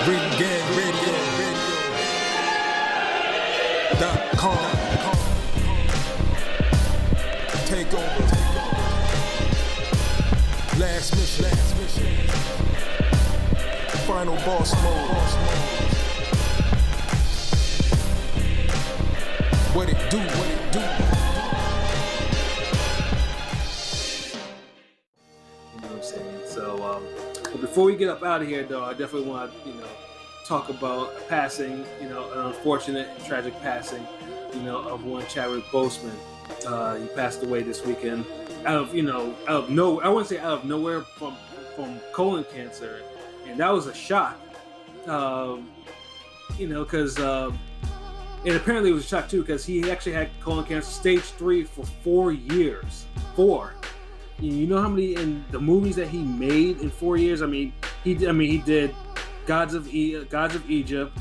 RingGangRadio.com. Take over. Last mission. Final boss mode. What it do? But before we get up out of here, though, I definitely want to, talk about a passing, an unfortunate and tragic passing, of one Chadwick Boseman. He passed away this weekend out of nowhere. I wouldn't say out of nowhere from colon cancer, and that was a shock. Because and apparently it was a shock too, because he actually had colon cancer stage 3 for 4 years. 4. You know how many in the movies that he made in 4 years? He did Gods of Egypt.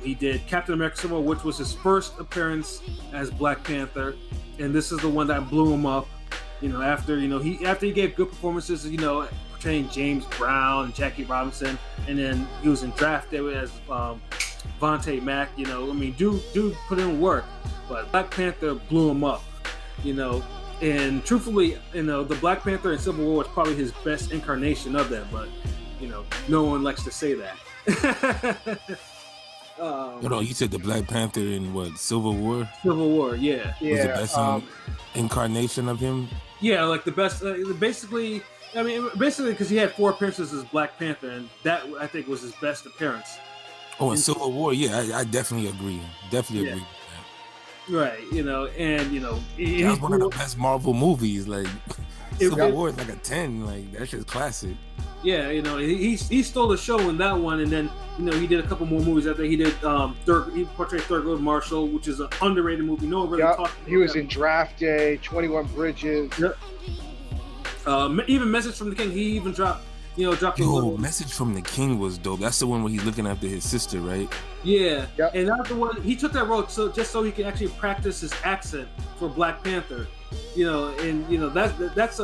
He did Captain America: Civil War, which was his first appearance as Black Panther, and this is the one that blew him up. After he gave good performances, portraying James Brown and Jackie Robinson, and then he was in Draft Day as Vontae Mack. Dude put in work, but Black Panther blew him up. And truthfully, the Black Panther in Civil War was probably his best incarnation of that, but no one likes to say that. You said the Black Panther in what, Civil War? Civil War, yeah. Was the best incarnation of him? Yeah, like the best. Basically, because he had 4 appearances as Black Panther, and that I think was his best appearance. Oh, in Civil War, yeah, I definitely agree. Agree. Right, that was one of the best Marvel movies. Like Civil War is like a 10. Like that shit's classic. Yeah, he stole the show in that one, and then he did a couple more movies after. He did he portrayed Thurgood Marshall, which is an underrated movie. No one really talked about. He was in Draft Day, 21 Bridges. Yep. Even Message from the King. He even dropped. Message from the King was dope. That's the one where he's looking after his sister, right? Yeah. Yep. And that's the one he took that role just so he can actually practice his accent for Black Panther. That's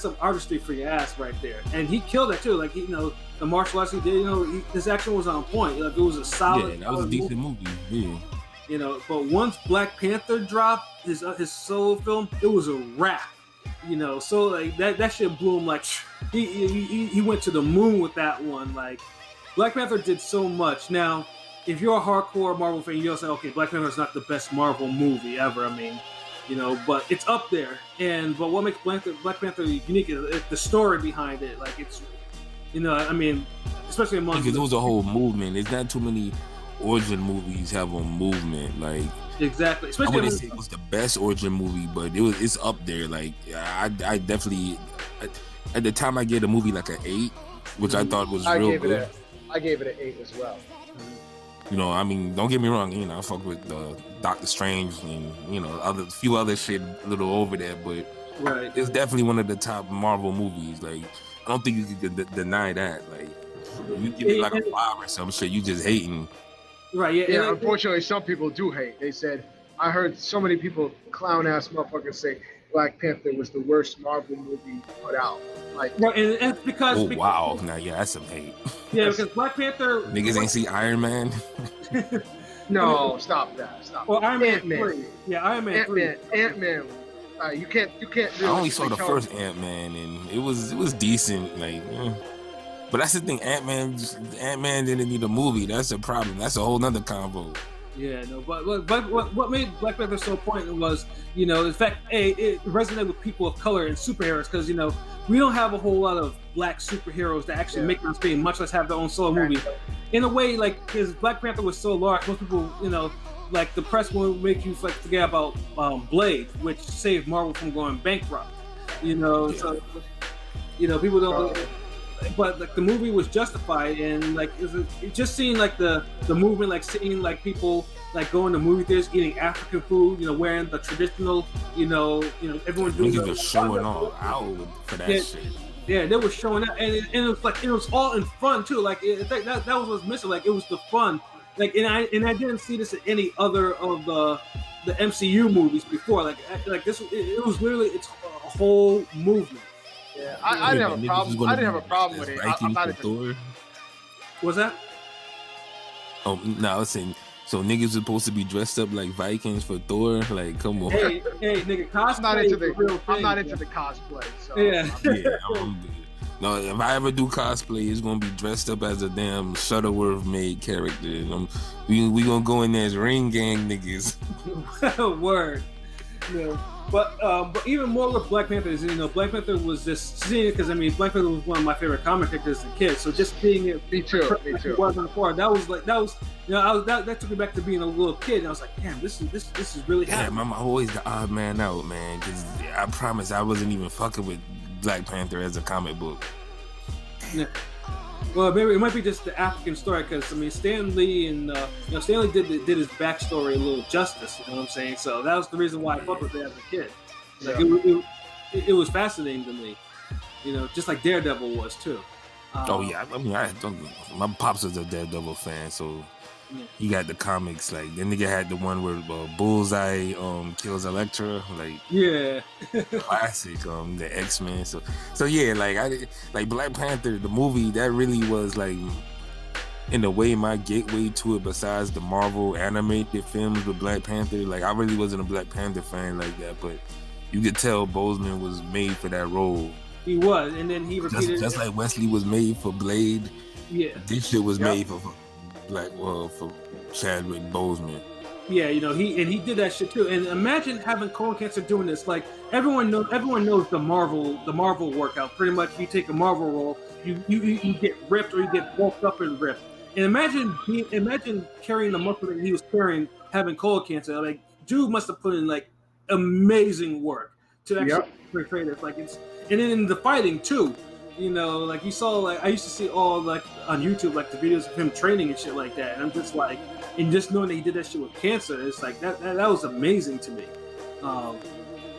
some artistry for your ass right there. And he killed it too. Like the martial arts he did, his action was on point. Like it was a solid. Yeah, that was a decent movie. Yeah. But once Black Panther dropped his solo film, it was a wrap. So like that shit blew him. Like he went to the moon with that one. Like Black Panther did so much. Now, if you're a hardcore Marvel fan, you'll say, okay, Black Panther is not the best Marvel movie ever. But it's up there. But what makes Black Panther unique is the story behind it. Like it's, especially among because it was a whole movement. There's not too many origin movies have a movement. Like exactly. Especially I wouldn't say it was the best origin movie, but it's up there. Like I definitely at the time I gave the movie like an 8, which I thought was real good. I gave it an 8 as well. Don't get me wrong. I fuck with Doctor Strange and few other shit a little over there, but right. It's definitely one of the top Marvel movies. Like I don't think you could deny that. Like you give it like a 5 or some shit, you just hating. Right. Yeah. Yeah. Unfortunately, some people do hate. They said I heard so many people clown ass motherfuckers say Black Panther was the worst Marvel movie put out. Like, right, and it's because. Oh wow! Now that's some hate. Yeah, because Black Panther. Niggas ain't see Iron Man. No, stop that. Stop. Well, Iron Man 3. Yeah, Iron Man 3. Ant-Man. You can't. Really I only saw the first Ant-Man, and it was decent. Like, but that's the thing. Ant-Man didn't need a movie. That's a problem. That's a whole nother convo. Yeah, no, but what made Black Panther so important was, in fact, it resonated with people of color and superheroes because, we don't have a whole lot of black superheroes that actually make them screen, much less have their own solo movie. In a way, like, because Black Panther was so large, most people, like the press will make you forget about Blade, which saved Marvel from going bankrupt. So people don't. But like the movie was justified, and like it just seeing like the movement, like seeing like people like going to movie theaters, eating African food, wearing the traditional, everyone doing. Niggas was showing all out for that shit. Yeah, they were showing up, and it was like it was all in fun too. Like that was what's missing. Like it was the fun. Like and I didn't see this in any other of the MCU movies before. Like this, it was literally it's a whole movement. Yeah, I didn't have a problem. I didn't have a problem with it. I'm not even. What's that? Oh no, I was saying. So niggas supposed to be dressed up like Vikings for Thor? Like, come on. Hey, nigga, cosplay I'm not into is a real thing. I'm not into the cosplay. So Yeah. Yeah, I'm good. No, if I ever do cosplay, it's gonna be dressed up as a damn Shuttleworth made character. And we gonna go in there as Ring Gang niggas. Word. But even more with Black Panther is, Black Panther was just seeing it because Black Panther was one of my favorite comic characters as a kid. So just seeing it, Me too. that took me back to being a little kid. And I was like, damn, this is really happening. Damn, I'm always the odd man out, man. Because I promise I wasn't even fucking with Black Panther as a comic book. Yeah. Well, maybe it might be just the African story because Stan Lee and Stan Lee did his backstory a little justice. You know what I'm saying? So that was the reason why I fucked with it as a kid. Like it was fascinating to me. Just like Daredevil was too. Oh yeah, my pops was a Daredevil fan, so he got the comics. Like the nigga had the one where Bullseye kills Elektra, like classic. The X-Men. So yeah, like Black Panther, the movie that really was like in a way my gateway to it. Besides the Marvel animated films with Black Panther, like I really wasn't a Black Panther fan like that, but you could tell Boseman was made for that role. He was, and then he repeated just like Wesley was made for Blade. Yeah, this shit was made for Chadwick Boseman. Yeah, he did that shit too. And imagine having colon cancer doing this. Like everyone knows the Marvel workout. Pretty much, you take a Marvel role, you get ripped or you get bulked up and ripped. And imagine carrying the muscle that he was carrying, having colon cancer. Like dude must have put in like amazing work to actually portray this. Like and then in the fighting too. Like you saw, like I used to see all like on YouTube, like the videos of him training and shit like that, and I'm just like, and just knowing that he did that shit with cancer, it's like that was amazing to me.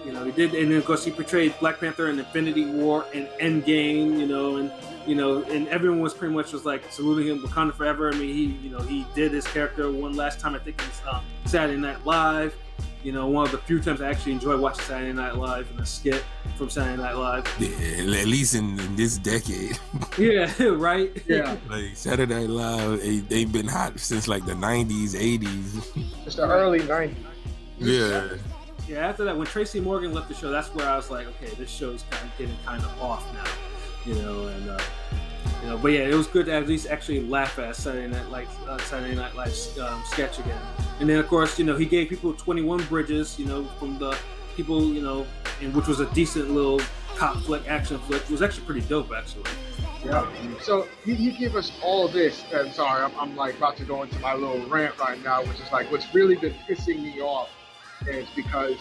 He did, and then of course he portrayed Black Panther in Infinity War and Endgame, and everyone was pretty much was like saluting him, Wakanda forever. He did his character one last time, I think it was Saturday Night Live. One of the few times I actually enjoy watching Saturday Night Live and a skit from Saturday Night Live. Yeah, at least in this decade. Yeah, right? Yeah. Like Saturday Night Live, they've been hot since like the 90s, 80s. It's the early 90s. Yeah. Yeah, after that, when Tracy Morgan left the show, that's where I was like, okay, this show's getting kind of off now. But yeah, it was good to at least actually laugh at Saturday Night Live sketch again. And then of course, he gave people 21 Bridges, from the people, and which was a decent little cop flick, action flick. It was actually pretty dope, actually. Yeah. So he gave us all this, and sorry, I'm like about to go into my little rant right now, which is like what's really been pissing me off is because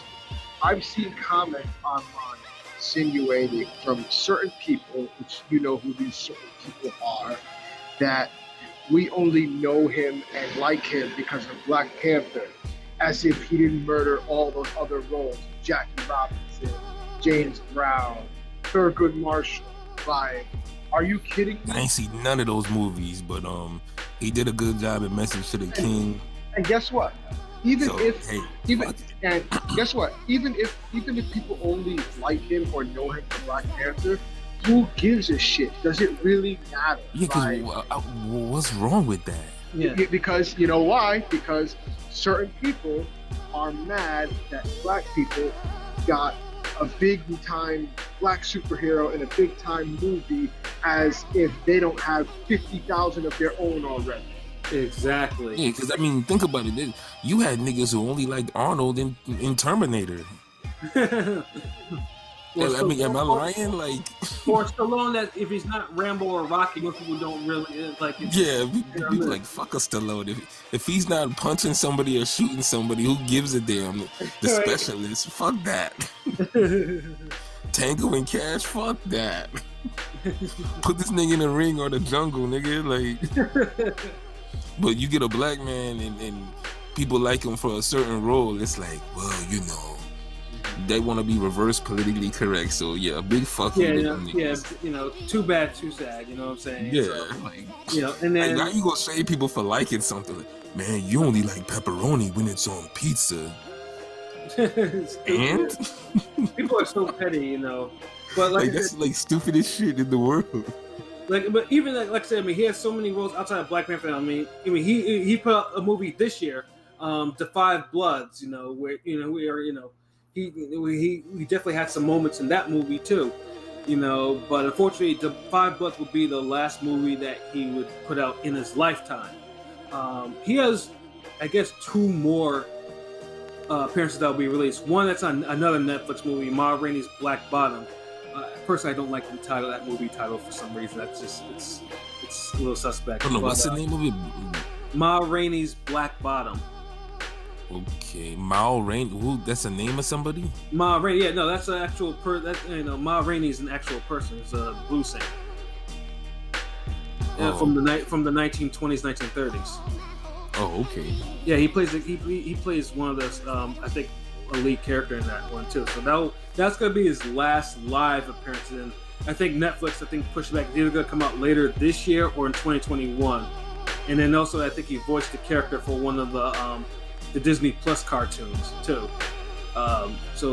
I've seen comments online insinuating from certain people, which who these certain people are, that we only know him and like him because of Black Panther, as if he didn't murder all those other roles, Jackie Robinson, James Brown, Thurgood Marshall. Like, are you kidding me? I ain't seen none of those movies, but he did a good job at Message to the King. And guess what? Even if people only like him or know him for Black Panther, who gives a shit? Does it really matter? Yeah, because what's wrong with that? Yeah. Because you know why? Because certain people are mad that Black people got a big time Black superhero in a big time movie, as if they don't have 50,000 of their own already. Exactly. Yeah, because think about it. You had niggas who only liked Arnold in Terminator. Am I lying? Like, or Stallone, that if he's not Rambo or Rocky, most people don't really like. Yeah, people like fuck a Stallone. If he's not punching somebody or shooting somebody, who gives a damn? The specialist, fuck that. Tango and Cash, fuck that. Put this nigga in the ring or the jungle, nigga. Like, but you get a black man and people like him for a certain role. It's like, well, they want to be reverse politically correct, so yeah, a big fuck you. Too bad, too sad. You know what I'm saying? Yeah, so, and then now you gonna shame people for liking something. Like, man, you only like pepperoni when it's on pizza. And people are so petty, but like that's like stupidest shit in the world. But even like I said, I mean, he has so many roles outside of Black Panther. I mean, he put out a movie this year, The Five Bloods. Where he definitely had some moments in that movie too. But unfortunately, The Five Bloods would be the last movie that he would put out in his lifetime. He has, I guess, 2 more appearances that will be released. One that's on another Netflix movie, Ma Rainey's Black Bottom. Personally, I don't like the title of that movie title for some reason. That's just it's a little suspect. I don't know, what's the name of it? Ma Rainey's Black Bottom. Okay, Ma Rainey. Who? That's a name of somebody? Ma Rainey. Yeah, no, that's an actual Ma Rainey is an actual person. It's a blues singer. From the 1920s, 1930s. Oh, okay. Yeah, he plays one of those. I think a lead character in that one too. So that's gonna be his last live appearance. And I think Netflix pushed back. It's either gonna come out later this year or in 2021. And then also I think he voiced the character for one of the Disney Plus cartoons too. So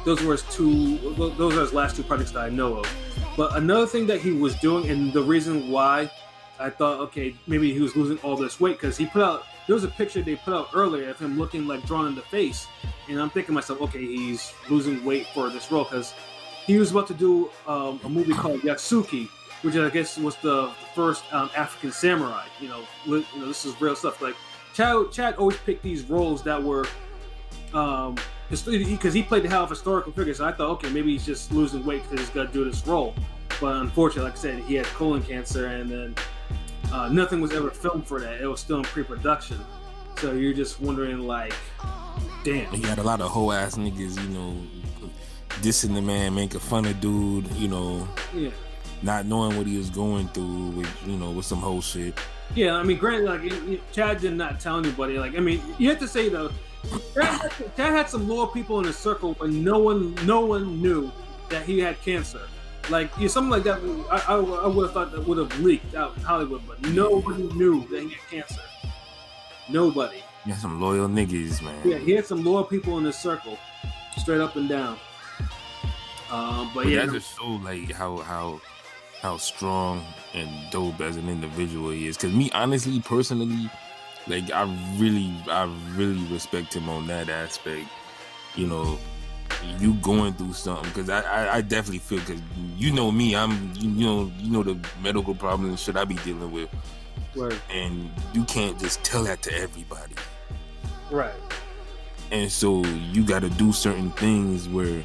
those were his last 2 projects that I know of. But another thing that he was doing, and the reason why I thought, okay, maybe he was losing all this weight, because there was a picture they put out earlier of him looking like drawn in the face, and I'm thinking to myself, okay, he's losing weight for this role, because he was about to do a movie called Yasuki, which I guess was the first African samurai. This is real stuff. Like Chad always picked these roles that were because he played the hell of historical figures. So I thought, okay, maybe he's just losing weight because he's got to do this role. But unfortunately, like I said, he had colon cancer, and then nothing was ever filmed for that. It was still in pre-production. So you're just wondering, like, damn. He had a lot of hoe ass niggas, dissing the man, making fun of dude, Yeah. not knowing what he was going through with some whole shit. Yeah, I mean, granted, like Chad did not tell anybody. Like, I mean, you have to say though, Chad had some loyal people in his circle, but no one knew that he had cancer. Like, something like that, I would have thought that would have leaked out in Hollywood, but nobody knew that he had cancer. Nobody. He had some loyal niggas, man. Yeah, he had some loyal people in his circle, straight up and down. But yeah, that just shows like how strong and dope as an individual he is. Because me, honestly, personally, like I really respect him on that aspect. You going through something, because I definitely feel, because me, I'm the medical problems and shit I be dealing with. Right. And you can't just tell that to everybody. Right. And so you got to do certain things where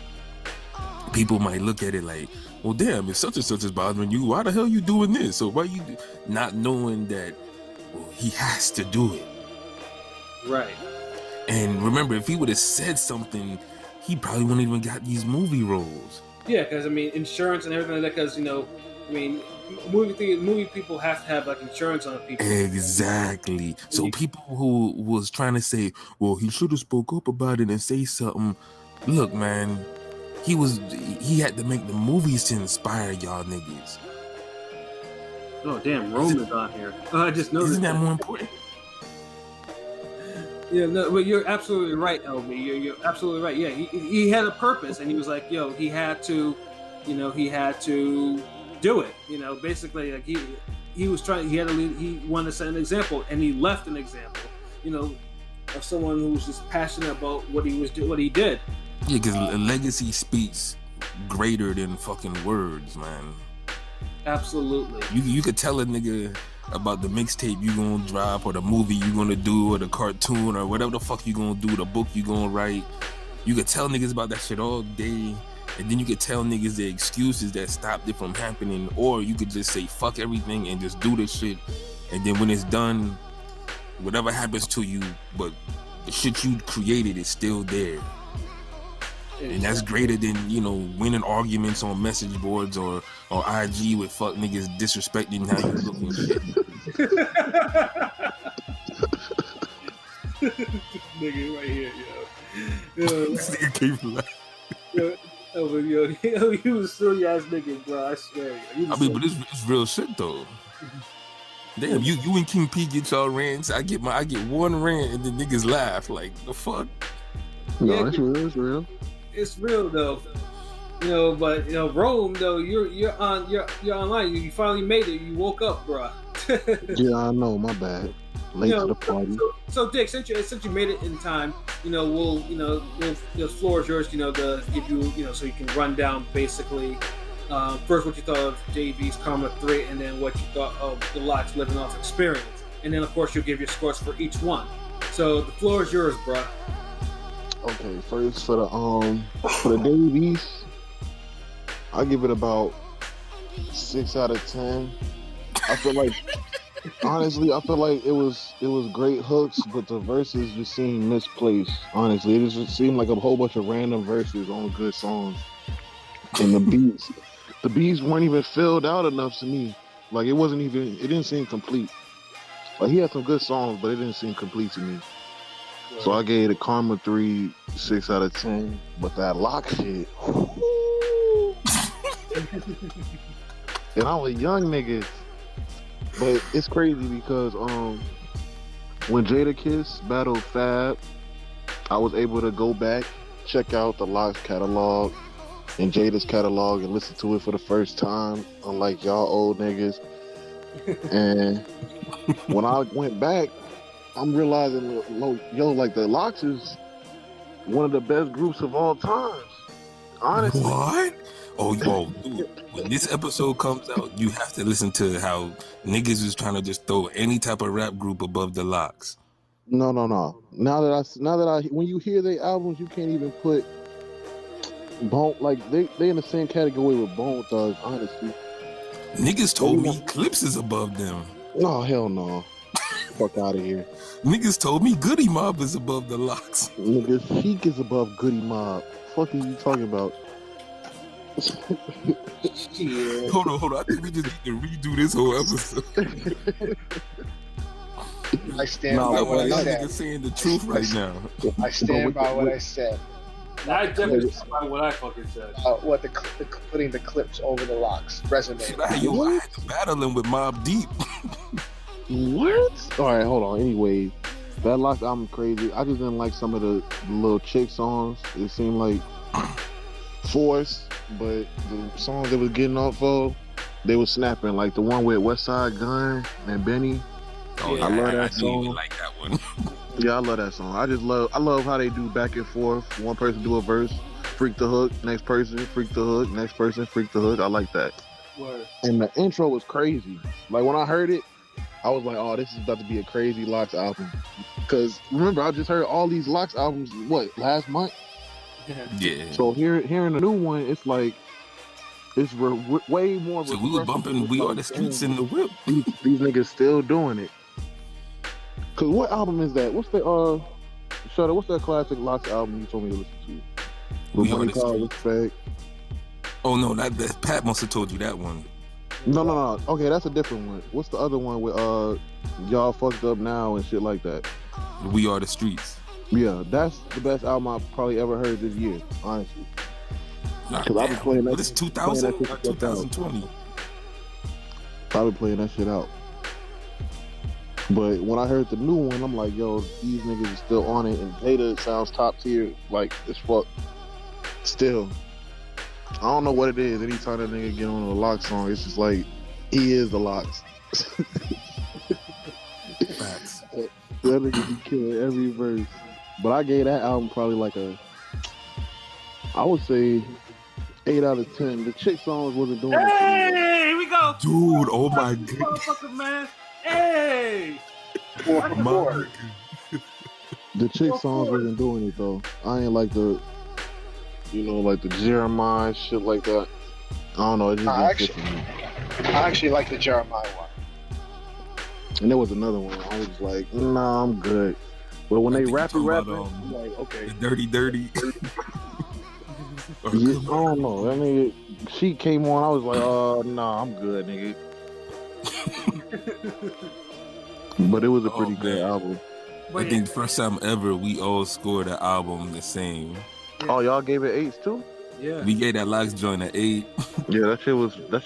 people might look at it like, well, damn, if such and such is bothering you, why the hell you doing this? So why you not knowing that, well, he has to do it. Right. And remember, if he would have said something, he probably wouldn't even got these movie roles. Yeah, because I mean, insurance and everything like that. Because I mean, movie people have to have like insurance on people. Exactly. So people who was trying to say, well, he should have spoke up about it and say something. Look, man, he had to make the movies to inspire y'all niggas. Oh damn, Roman's on here. I just noticed. Isn't that more important? Yeah, no, but you're absolutely right, LB. You're absolutely right. Yeah, he had a purpose, and he was like, yo, he had to do it. Basically, like he was trying. He wanted to set an example, and he left an example. Of someone who was just passionate about what he did. Yeah, because legacy speaks greater than fucking words, man. Absolutely. You could tell a nigga about the mixtape you gonna drop, or the movie you gonna do, or the cartoon, or whatever the fuck you gonna do, the book you gonna write. You could tell niggas about that shit all day, and then you could tell niggas the excuses that stopped it from happening, or you could just say fuck everything and just do this shit, and then when it's done, whatever happens to you, but the shit you created is still there. And that's greater than, winning arguments on message boards or IG with fuck niggas disrespecting how you look and shit. Nigga right here, yo. This nigga came from that. Yo, he was a silly ass nigga, bro. I swear. But it's real shit though. Damn, you and King P get y'all rants. I get one rant and then niggas laugh like the fuck. No, it's real. It's real though. But Rome though, you're online. You finally made it. You woke up, bruh. Yeah, I know. My bad. Late to the party. So Dick, since you made it in time, the floor is yours. To give you, so you can run down basically first what you thought of JV's Karma 3, and then what you thought of the Locks Living Off experience, and then of course you'll give your scores for each one. So the floor is yours, bruh. Okay, first for the Davies, I give it about 6 out of 10. I feel like honestly, I feel like it was great hooks, but the verses just seemed misplaced. Honestly, it just seemed like a whole bunch of random verses on good songs, and the beats weren't even filled out enough to me. Like it didn't seem complete. Like he had some good songs, but it didn't seem complete to me. Right. So I gave the Karma 3 6 out of 10. But that Lock shit, and I was a young nigga. But it's crazy because when Jadakiss battled Fab, I was able to go back, check out the Locks catalog and Jada's catalog and listen to it for the first time, unlike y'all old niggas. And when I went back, I'm realizing, like the Locks is one of the best groups of all times. Honestly. What? Oh, dude, when this episode comes out, you have to listen to how niggas was trying to just throw any type of rap group above the Locks. No. Now that I, when you hear their albums, you can't even put Bone, like they in the same category with Bone Thugs, honestly. Niggas told me Clips is above them. No, hell no. Fuck out of here. Niggas told me Goody Mob is above the Locks. Niggas, Sheik is above Goody Mob. Fuck are you talking about? Yeah. Hold on. I think we just need to redo this whole episode. I stand by what I said. Niggas saying the truth right now. I stand by what I said. I definitely stand by what I fucking said. Putting the Clips over the Locks resume. I had to battle him with Mob Deep. What? All right, hold on. Anyway, that Locks album crazy. I just didn't like some of the little chick songs. It seemed like forced. But the songs they was getting off of, they was snapping. Like the one with Westside Gun and Benny. Oh, yeah, I love that song. Even like that one. Yeah, I love that song. I love how they do back and forth. One person do a verse, freak the hook, next person, freak the hook, next person, freak the hook. I like that. Word. And the intro was crazy. Like when I heard it, I was like, oh, this is about to be a crazy Locks album. Because remember, I just heard all these Locks albums, last month? Yeah. So hearing the new one, it's like it's way more. So we was bumping "We Are the Streets" in the whip. These niggas still doing it. Cause what album is that? What's the Shutter? What's that classic Locks album you told me to listen to? We Are the Streets. Respect. Oh no, that Pat must have told you that one. No. Okay, that's a different one. What's the other one with Y'all Fucked Up Now and shit like that? We Are the Streets. Yeah, that's the best album I've probably ever heard this year, honestly. Because I've been playing that. What is 2000 or 2020? I've been playing that shit out. But when I heard the new one, I'm like, yo, these niggas are still on it, and Jada sounds top tier, like as fuck. Still, I don't know what it is. Anytime that nigga get on a Locks song, it's just like he is the Locks. Facts. That nigga be killing every verse. But I gave that album probably like I would say 8 out of 10. The chick songs wasn't doing it. Hey, here we go. Dude, oh my god. Motherfucker, man. Hey. The chick songs wasn't doing it though. I ain't like the Jeremiah shit like that. I don't know. It just didn't fit for me. I actually like the Jeremiah one. And there was another one. I was like, nah, I'm good. But when they rap it, I'm like, okay. The dirty. Yeah, I don't know. I mean, she came on. I was like, nah, I'm good, nigga. But it was a pretty good album. I think the first time ever we all scored an album the same. Oh, y'all gave it 8s too? Yeah. We gave that Locks joint an 8. Yeah, that shit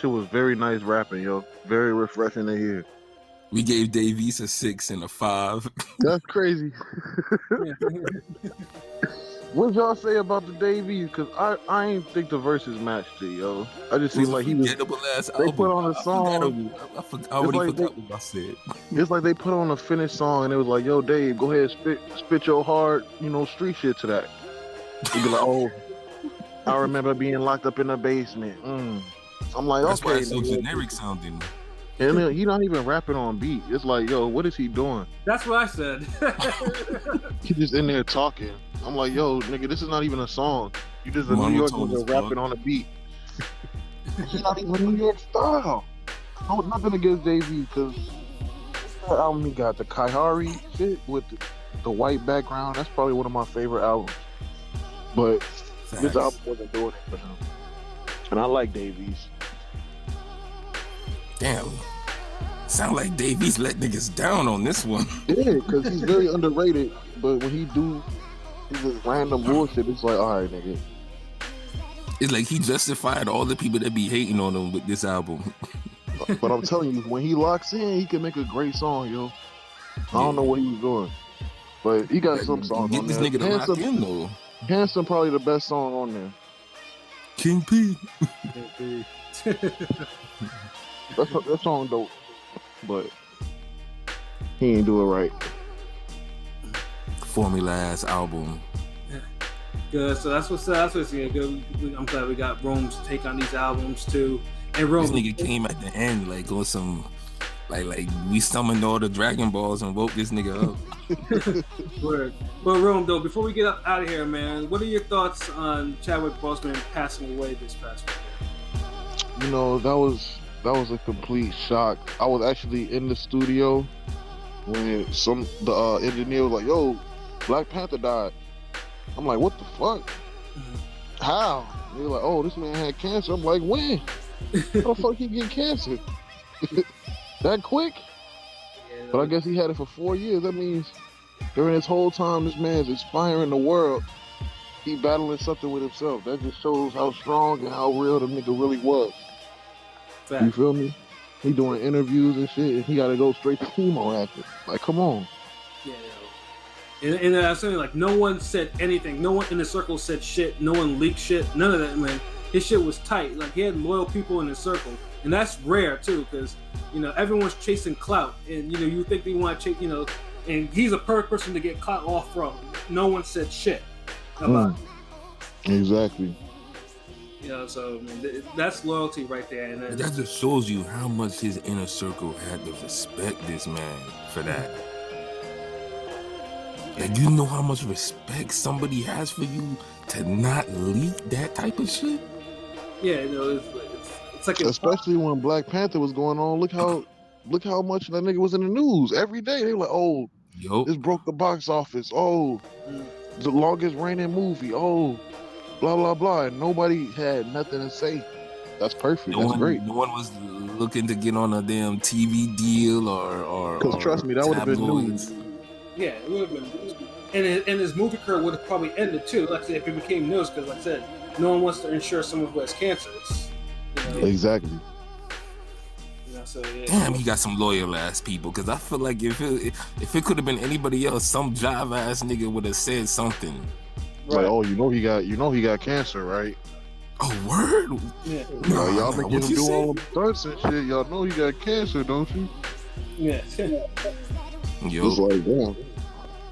was very nice rapping, yo. Very refreshing to hear. We gave Davies a 6 and a 5. That's crazy. What y'all say about the Davies? Cause I ain't think the verses matched it, yo. I just It was seemed a like he was. forgettable ass They album. put on a song. I already like forgot what I said. It's like they put on a finished song and it was like, yo, Dave, go ahead, spit your hard, street shit to that. He'd be like, oh, I remember being locked up in the basement. I'm like, That's okay. why it's so generic sounding. And then he not even rapping on beat. It's like, yo, what is he doing? That's what I said. He just in there talking. I'm like, yo, nigga, this is not even a song. You just a New York nigga rapping on a beat. He's not even New York style. No, nothing against Jay-Z, because that album he got, the Kaihari shit with the white background, that's probably one of my favorite albums. But this album wasn't doing it for him. And I like Davies. Damn. Sound like Davies let niggas down on this one. Yeah, because he's very underrated. But when he do this random bullshit, it's like, all right, nigga. It's like he justified all the people that be hating on him with this album. But I'm telling you, when he locks in, he can make a great song, yo. I don't know what he was doing. But he got some songs Get on this there. nigga to lock in, though. Handsome probably the best song on there. King P. That song dope. But he ain't do it right. Formula ass album. Good. So that's what's good. I'm glad we got Rome's take on these albums too. And Rome, This nigga came at the end like on some like we summoned all the Dragon Balls and woke this nigga up. Word. But Rome, though, before we get out of here, man, what are your thoughts on Chadwick Boseman passing away this past weekend? You know, that was a complete shock. I was actually in the studio when the engineer was like, "Yo, Black Panther died." I'm like, "What the fuck? How?" They're like, "Oh, this man had cancer." I'm like, "When? How the fuck he get cancer? That quick?" Yeah, But I guess he had it for 4 years. That means during this whole time, this man's inspiring the world. He battling something with himself. That just shows how strong and how real the nigga really was. fact. You feel me? He doing interviews and shit, and he got to go straight to chemo after. Like, come on. Yeah. And I was saying, like, no one said anything. No one in the circle said shit. No one leaked shit. None of that, man. His shit was tight. Like, he had loyal people in his circle. And that's rare, too, because, everyone's chasing clout. And, you think they want to chase, and he's a perfect person to get clout off from. No one said shit about it. Exactly. So that's loyalty right there. And then, That just shows you how much his inner circle had to respect this man for that. Like, you know how much respect somebody has for you to not leak that type of shit? Yeah, it's like Especially when Black Panther was going on. Look how much that nigga was in the news every day. They were like, "Oh, this broke the box office. Oh, the longest reigning movie. Oh, blah blah blah." And nobody had nothing to say. That's perfect. That's great. No one was looking to get on a damn TV deal or. Because trust me, that would have been news. Yeah, it would have been. And his movie career would have probably ended too. Like I said, if it became news, because like I said, no one wants to insure someone who has cancer. Exactly. So, yeah. Damn, he got some loyal ass people. Because I feel like if it could have been anybody else, some jive ass nigga would have said something. Right. Like, oh, he got cancer, right? Oh, word. Yeah. Y'all make him do all the stunts and shit. Y'all know he got cancer, don't you? Yeah. Yo. It's like, damn.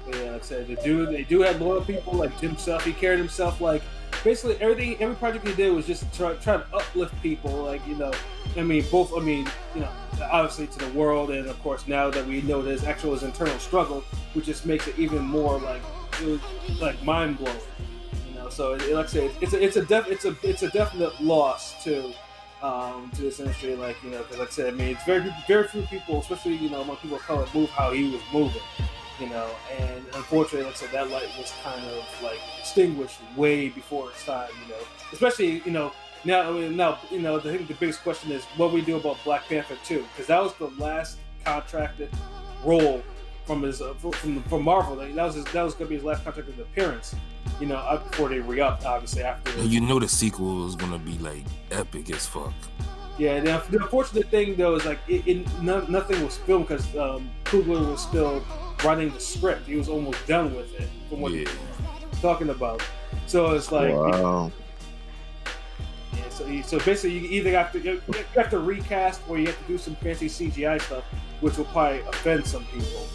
Yeah, like I said, they do have loyal people like himself. He carried himself like basically every project he did was just try to uplift people. Like obviously to the world, and of course now that we know his internal struggle, which just makes it even more like mind blowing. So like I say, it's a definite loss to this industry. Because like I said, it's very few people, especially when people of color, move how he was moving. And unfortunately, like I said, that light was kind of like extinguished way before its time. Especially now I think the biggest question is what we do about Black Panther 2, because that was the last contracted role from from Marvel. That was going to be his last contracted appearance. Before they re-upped, obviously after. The sequel was gonna be like epic as fuck. Yeah, the unfortunate thing though is like nothing was filmed because Coogler was still writing the script. He was almost done with it. talking about. So it's like, wow. Yeah, so basically, you either have to recast or you have to do some fancy CGI stuff, which will probably offend some people.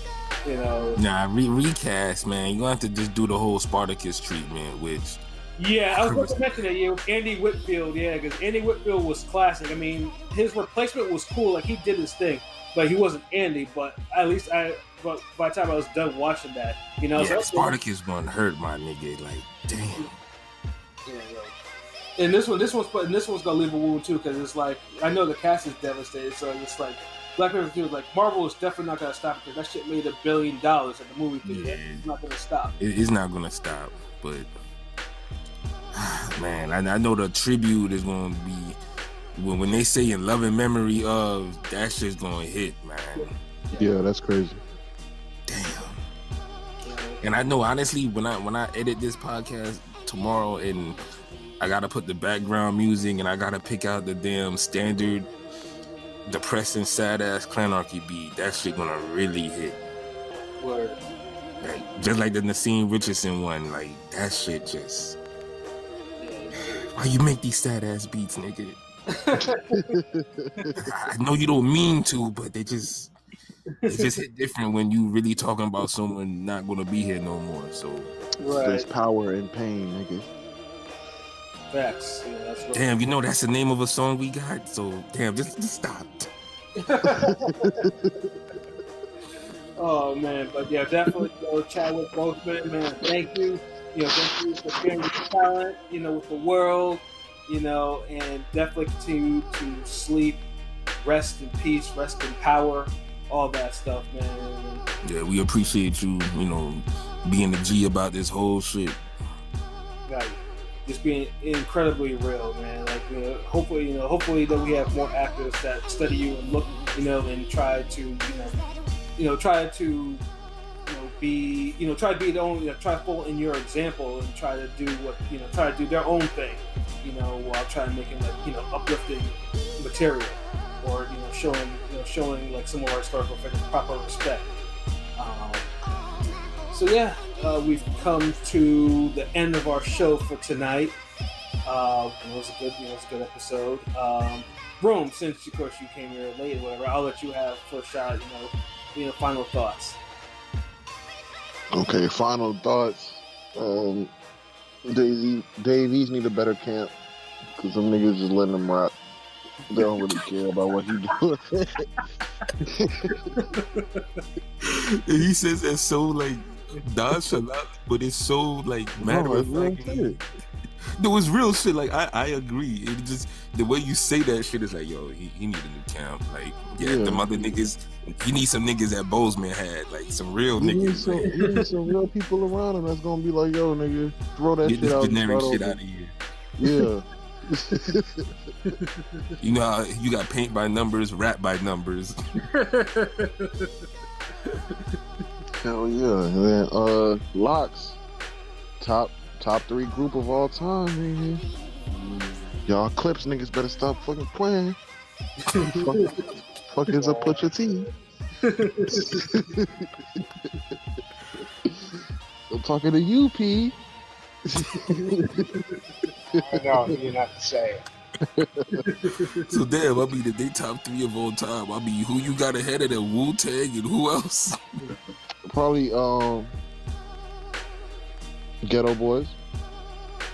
You know. Nah, recast, man. You gonna have to just do the whole Spartacus treatment, which. Yeah, I was going to mention that. Yeah, with Andy Whitfield. Yeah, because Andy Whitfield was classic. I mean, his replacement was cool. Like, he did his thing, but he wasn't Andy. But at least but by the time I was done watching that, you know, yeah, Spartacus one hurt my nigga. Like, damn. Yeah, right. And this one's gonna leave a wound too, because it's like, I know the cast is devastated, so it's like Black Panther 2 is like, Marvel is definitely not gonna stop it, because that shit made $1 billion at the movie theater. Yeah. It's not gonna stop. It's not gonna stop, but. Man, I know the tribute is gonna be when they say in loving memory of, that shit's gonna hit, man. Yeah, that's crazy. Damn. And I know, honestly, when I edit this podcast tomorrow and I gotta put the background music and I gotta pick out the damn standard depressing sad ass Clanarchy beat, that shit gonna really hit. Word. Like, just like the Nassim Richardson one, like that shit just. Why you make these sad ass beats, nigga? I know you don't mean to, but it just hit different when you really talking about someone not gonna be here no more. So there's power in pain, nigga. Facts. Yeah, that's right. Damn, you know that's the name of a song we got. So damn, just stop. Oh man, but yeah, definitely, Chadwick Boseman, man, thank you. Thank you for sharing your talent, with the world, and definitely continue to sleep, rest in peace, rest in power, all that stuff, man. Yeah, we appreciate you, being the G about this whole shit. Right. Just being incredibly real, man. Like, hopefully that we have more actors that study you and look, and try to try to follow in your example and try to do try to do their own thing, while trying to make it like, uplifting material, or, showing like some of our historical figures proper respect. So yeah, we've come to the end of our show for tonight. It was a good episode. Rome, since of course you came here late or whatever, I'll let you have first shot, final thoughts. Okay, final thoughts. Davies need a better camp, because some niggas just letting him rock. They don't really care about what he doing. And he says it's so like nonchalant, but it's so like matter of fact. No, it's real shit. Like I agree. It just the way you say that shit is like, yo, he need a new camp. Like, yeah, them other niggas. He needs some niggas that Boseman had, like some real niggas. He needs some real people around him that's gonna be like, yo, nigga, throw that shit out. Generic shit out of here. Yeah. You know how you got paint by numbers, rap by numbers. Hell yeah. And then Locks, top 3 group of all time, man. Y'all Clips niggas better stop fucking playing. Fuck is a Pusha T. I'm talking to you, P. I know, you didn't have to say it. So damn, I mean, if they top 3 of all time, I mean, who you got ahead of them? Wu-Tang and who else? Probably Ghetto Boys.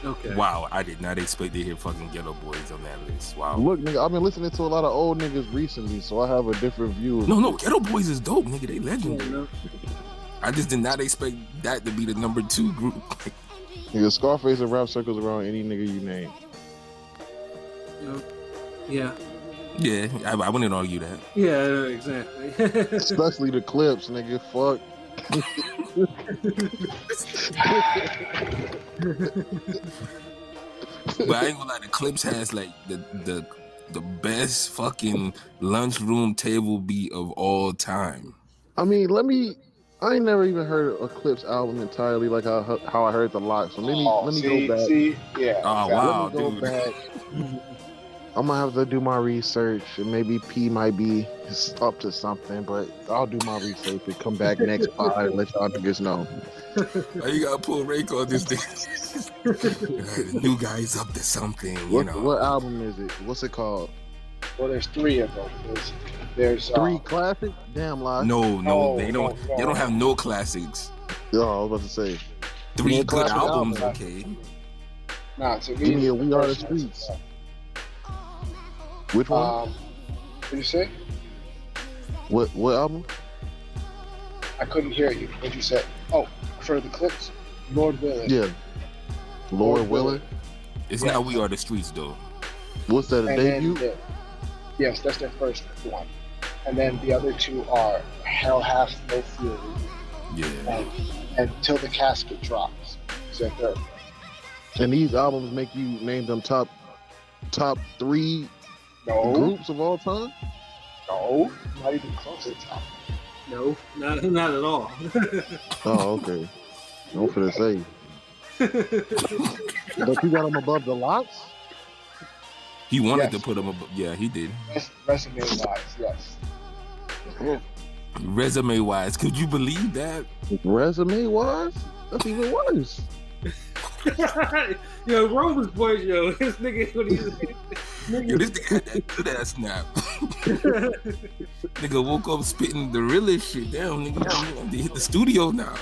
Okay. Wow, I did not expect to hear fucking Ghetto Boys on that list. Wow. Look, nigga, I've been listening to a lot of old niggas recently, so I have a different view. No, Ghetto Boys is dope, nigga. They legendary. I just did not expect that to be the number 2 group. Nigga, Scarface and rap circles around any nigga you name. Yeah. Yeah, I wouldn't argue that. Yeah, exactly. Especially the Clips, nigga. Fuck. But I ain't gonna lie, the Clips has like the best fucking lunchroom table beat of all time. I mean, I ain't never even heard a Clips album entirely like how I heard the Lock. So let me go back. Yeah. Oh wow, let me go dude. back. I'm gonna have to do my research, and maybe P might be up to something, but I'll do my research and come back next pod and let y'all niggas know. Why you gotta pull Rake on this thing? The new guy's up to something, you know. What album is it? What's it called? Well, there's 3 of them. There's 3 classics? Damn lie. No, they don't. They don't have no classics. Yo, I was about to say 3 good albums, album. okay. Nah, to me, Give me a We Are the Streets. Which one? What did you say? What album? I couldn't hear you. What'd you say? Oh, for the clips, Lord willing. Yeah. Lord willing. It's not We Are the Streets though. What's that? A And debut? Yes, that's their first one. And then the other 2 are Hell Hath No Fury Yeah. and Till the Casket Drops. Is that third? And these albums make you name them top 3 No, groups of all time? no, not even close to the top. No, not at all. Oh, okay. No for the say. But you got them above the Lots? He wanted Yes. to put him up. Yeah, he did. Resume wise, yes. Resume wise, could you believe that? Resume wise? That's even worse. Yo, Roman's voice, yo, this nigga, what Yo, this nigga had that good ass snap. Nigga woke up spitting the realest shit. Damn, nigga, they hit the studio now.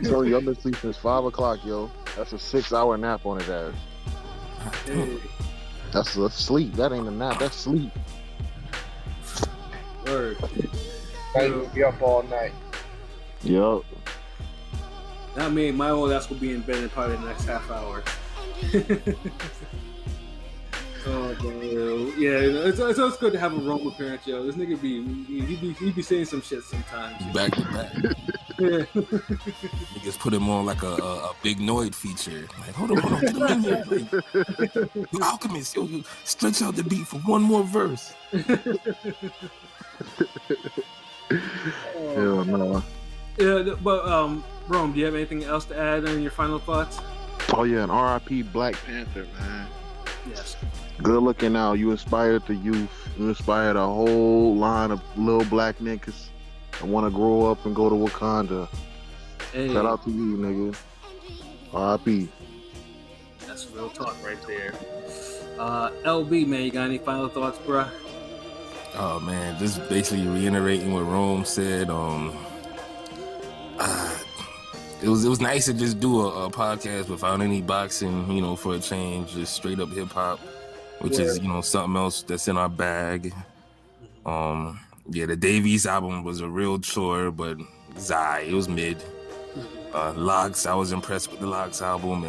So y'all been sleep since 5 o'clock, yo. That's a 6-hour nap on his ass. Hey, That's a sleep. That ain't a nap. That's sleep. word. Now you will be up all night. Yup. Not me. My old ass will be in bed in probably the next half hour. Oh, bro. Yeah, it's good to have a Rome appearance, yo. This nigga he be saying some shit sometimes. Back to back. Yeah. Niggas put him on like a big Noid feature. Like, hold on, get him in here. Like, you Alchemist, yo, you stretch out the beat for one more verse. Hell no. Yeah, but Rome, do you have anything else to add on your final thoughts? Oh yeah, and R.I.P. Black Panther, man. Yes. Good looking out. You inspired the youth. You inspired a whole line of little black niggas that want to grow up and go to Wakanda. Hey, Shout out to you, nigga. R.I.P. that's real talk right there. LB, man, you got any final thoughts, bruh? Oh man, just basically reiterating what Rome said. It was nice to just do a podcast without any boxing, you know, for a change, just straight up hip hop, which is, you know, something else that's in our bag. Yeah, the Davies album was a real chore, but it was mid. Locks, I was impressed with the Locks album,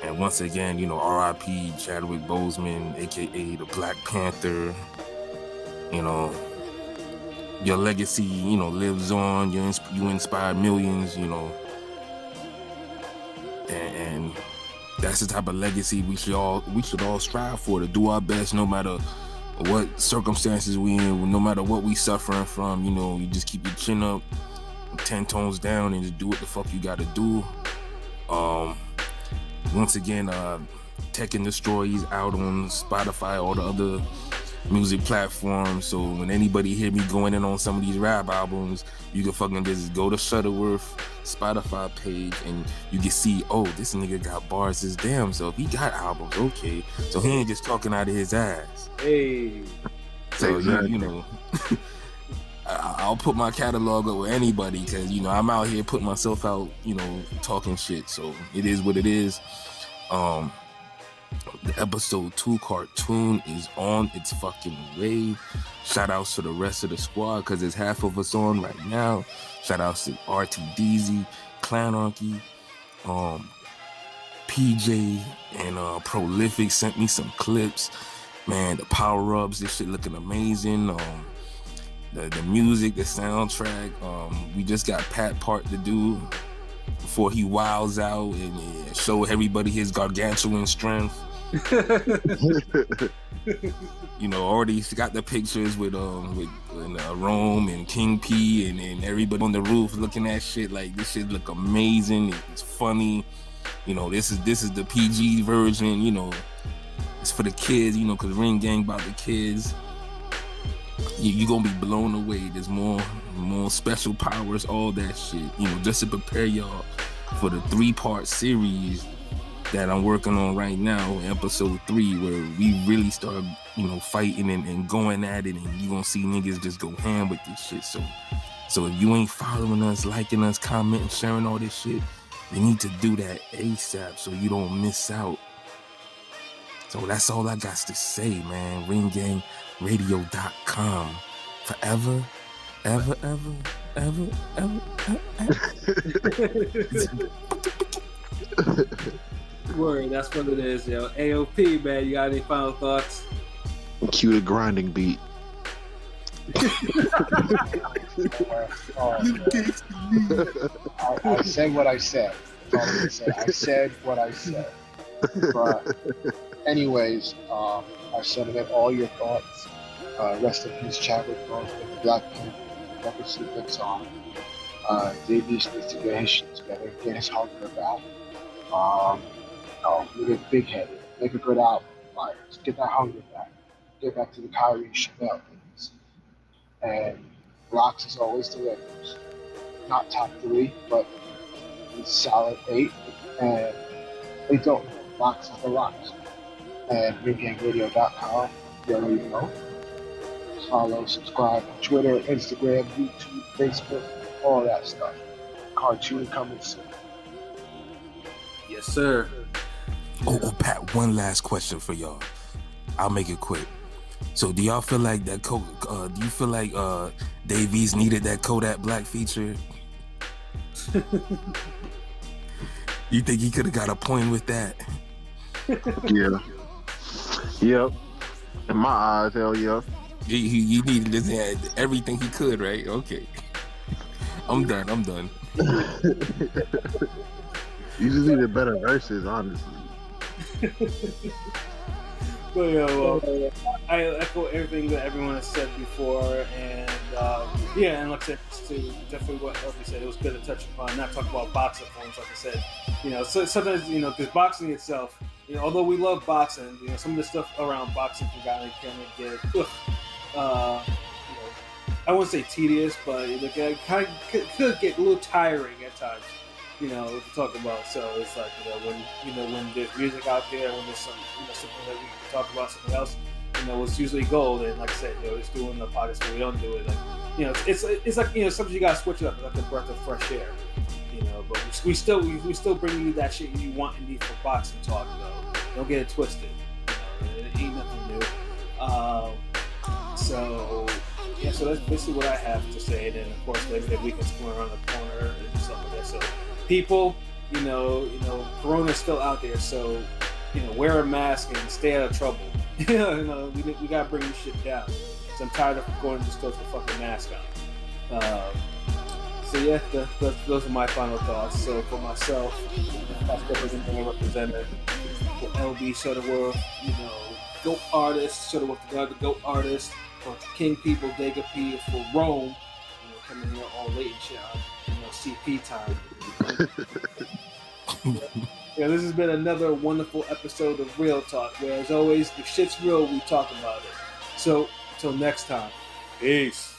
and once again, you know, R.I.P. Chadwick Boseman, aka the Black Panther. You know, your legacy, you know, lives on. You inspired millions, you know, and that's the type of legacy we should all strive for, to do our best no matter what circumstances we in, no matter what we suffering from. You know, you just keep your chin up, 10 tones down, and just do what the fuck you gotta do. Once again, Tech and Destroy is out on Spotify, all the other music platforms. So when anybody hear me going in on some of these rap albums, you can fucking just go to Shutterworth Spotify page and you can see, oh, this nigga got bars his damn self. He got albums, okay. So he ain't just talking out of his ass. Hey. So Exactly. you know, I'll put my catalog up with anybody because, you know, I'm out here putting myself out, you know, talking shit. So it is what it is. The episode 2 cartoon is on its fucking way. Shout outs to the rest of the squad because there's half of us on right now. Shout outs to RTDZ, Clanarchy, PJ, and Prolific sent me some clips. Man, the power ups, this shit looking amazing. The music, the soundtrack. We just got Pat Part to do before he wilds out and show everybody his gargantuan strength. You know, already got the pictures with Rome and King P and everybody on the roof looking at shit like this shit look amazing. It's funny. You know, this is the PG version. You know, It's for the kids, you know, because Ring Gang about the kids. You're gonna be blown away. There's more special powers, all that shit. You know, just to prepare y'all for the 3-part series that I'm working on right now, episode 3, where we really start, you know, fighting and going at it, and you gonna see niggas just go ham with this shit. So if you ain't following us, liking us, commenting, sharing all this shit, you need to do that ASAP so you don't miss out. So that's all I got to say, man. RingGangRadio.com. Forever, ever, ever, ever, ever, ever. Word, that's what it is, yo. AOP, man, you got any final thoughts? Cue the grinding beat. I said what I said. That's all I'm gonna say. I said what I said. But anyways, I sentiment all your thoughts. Rest in peace, Chadwick Boseman, the Black Panther. Never sleep on. Davies needs to get his shit together, get his hunger back. You get big-headed, make a good album, Myers. Get that hunger back. Get back to the Kyrie Chanel things. And Rocks is always delivers. Not top 3, but it's solid 8. And they don't. Rocks are the Rocks. And RingGangRadio.com, you already know. Follow, subscribe on Twitter, Instagram, YouTube, Facebook, all that stuff. Cartoon coming soon. Yes, sir. Oh, Pat, one last question for y'all. I'll make it quick. So do y'all feel like that do you feel like Davies needed that Kodak Black feature? You think he could have got a point with that? Yeah. Yep. In my eyes, hell yeah. He needed this, everything he could, right? Okay. I'm done. You just needed better verses, honestly. But well, I echo everything that everyone has said before, and and like I said, to definitely what Elby said, it was good to touch upon, not talk about boxing points, like I said. You know, so sometimes, you know, because boxing itself, you know, although we love boxing, you know, some of the stuff around boxing can kind of get, you know, I wouldn't say tedious, but it kind of could get a little tiring at times. You know, to talk about. So it's like, when there's music out there, when there's something that we can talk about, something else, you know, it's usually gold. And like I said, you know, it's doing the podcast where we don't do it. Like, you know, it's like, you know, sometimes you gotta switch it up, like a breath of fresh air. You know, but we still bring you that shit you want and need for boxing talk, though. Don't get it twisted. You know, it ain't nothing new. So that's basically what I have to say. And then of course, Labor Day weekend's going around the corner and stuff like that. So people, you know, Corona's still out there, so, you know, wear a mask and stay out of trouble. You know, we gotta bring this shit down. So I'm tired of going to the store with a fucking mask on. So yeah, those are my final thoughts. So for myself, that's representing representative for LB Shuttleworth, you know, GOAT artist, Shuttleworth the GOAT artist, for King People, Dega P, for Rome, you know, coming here all late and shit, you know, CP time. Yeah, this has been another wonderful episode of Real Talk, where as always, if shit's real, we talk about it. So, until next time, peace.